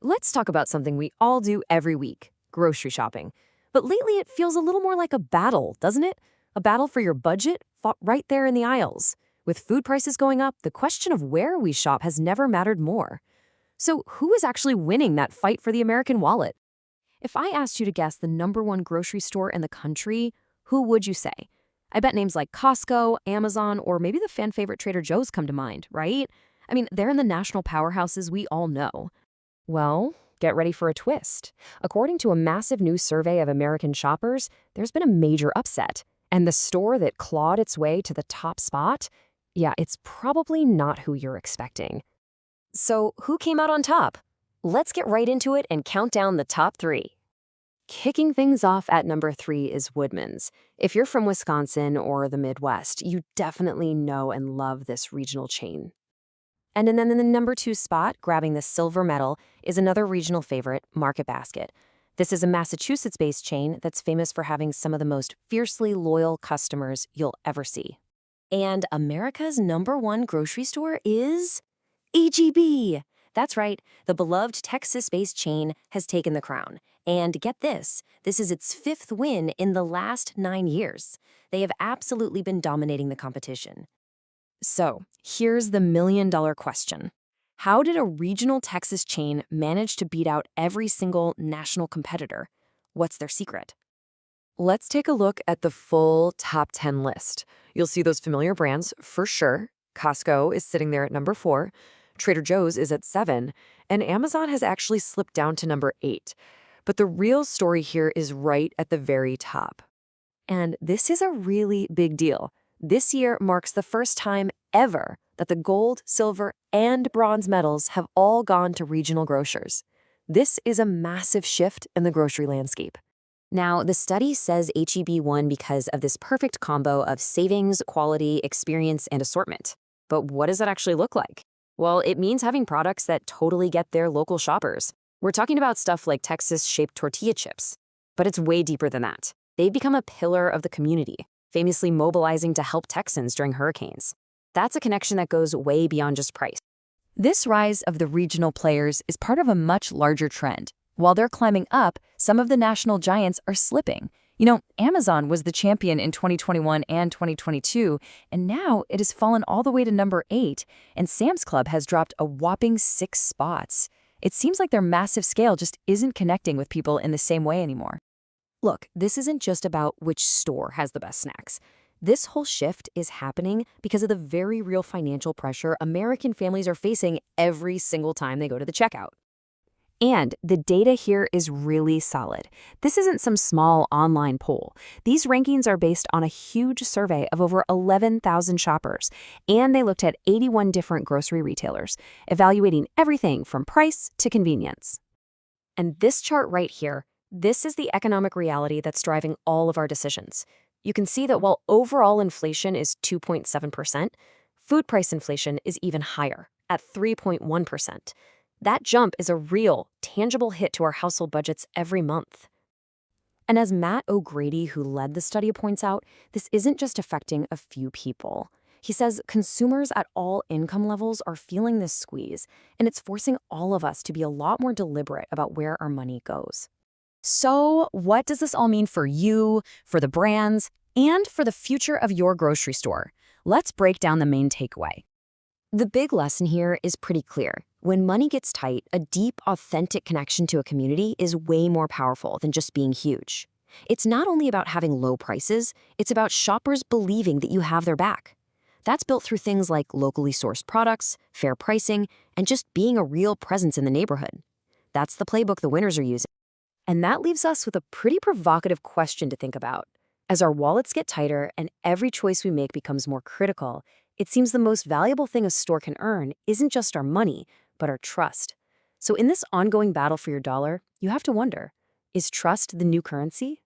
Let's talk about something we all do every week, grocery shopping. But lately it feels a little more like a battle, doesn't it? A battle for your budget, fought right there in the aisles. With food prices going up, the question of where we shop has never mattered more. So, who is actually winning that fight for the American wallet? If I asked you to guess the #1 grocery store in the country, who would you say? I bet names like Costco, Amazon, or maybe the fan favorite Trader Joe's come to mind, right? I mean, they're in the national powerhouses we all know. Well, get ready for a twist. According to a massive new survey of American shoppers, there's been a major upset. And the store that clawed its way to the top spot, yeah, it's probably not who you're expecting. So, who came out on top? Let's get right into it and count down the top 3. Kicking things off at #3 is Woodman's. If you're from Wisconsin or the Midwest, you definitely know and love this regional chain. And then in the #2 spot, grabbing the silver medal, is another regional favorite, Market Basket. This is a Massachusetts-based chain that's famous for having some of the most fiercely loyal customers you'll ever see. And America's #1 grocery store is H-E-B. That's right, the beloved Texas-based chain has taken the crown. And get this is its 5th win in the last 9 years. They have absolutely been dominating the competition. So, here's the million-dollar question. How did a regional Texas chain manage to beat out every single national competitor? What's their secret? Let's take a look at the full top 10 list. You'll see those familiar brands for sure. Costco is sitting there at #4, Trader Joe's is at 7, and Amazon has actually slipped down to #8. But the real story here is right at the very top. And this is a really big deal. This year marks the first time ever that the gold, silver, and bronze medals have all gone to regional grocers. This is a massive shift in the grocery landscape. Now, the study says H-E-B won because of this perfect combo of savings, quality, experience, and assortment. But what does that actually look like? Well, it means having products that totally get their local shoppers. We're talking about stuff like Texas-shaped tortilla chips. But it's way deeper than that. They've become a pillar of the community, famously mobilizing to help Texans during hurricanes. That's a connection that goes way beyond just price. This rise of the regional players is part of a much larger trend. While they're climbing up, some of the national giants are slipping. You know, Amazon was the champion in 2021 and 2022, and now it has fallen all the way to #8, and Sam's Club has dropped a whopping 6 spots. It seems like their massive scale just isn't connecting with people in the same way anymore. Look, this isn't just about which store has the best snacks. This whole shift is happening because of the very real financial pressure American families are facing every single time they go to the checkout. And the data here is really solid. This isn't some small online poll. These rankings are based on a huge survey of over 11,000 shoppers, and they looked at 81 different grocery retailers, evaluating everything from price to convenience. And this chart right here, this is the economic reality that's driving all of our decisions. You can see that while overall inflation is 2.7%, food price inflation is even higher, at 3.1%. That jump is a real, tangible hit to our household budgets every month. And as Matt O'Grady, who led the study, points out, this isn't just affecting a few people. He says consumers at all income levels are feeling this squeeze, and it's forcing all of us to be a lot more deliberate about where our money goes. So, what does this all mean for you, for the brands, and for the future of your grocery store? Let's break down the main takeaway. The big lesson here is pretty clear. When money gets tight, a deep, authentic connection to a community is way more powerful than just being huge. It's not only about having low prices, it's about shoppers believing that you have their back. That's built through things like locally sourced products, fair pricing, and just being a real presence in the neighborhood. That's the playbook the winners are using. And that leaves us with a pretty provocative question to think about. As our wallets get tighter and every choice we make becomes more critical, it seems the most valuable thing a store can earn isn't just our money, but our trust. So in this ongoing battle for your dollar, you have to wonder, is trust the new currency?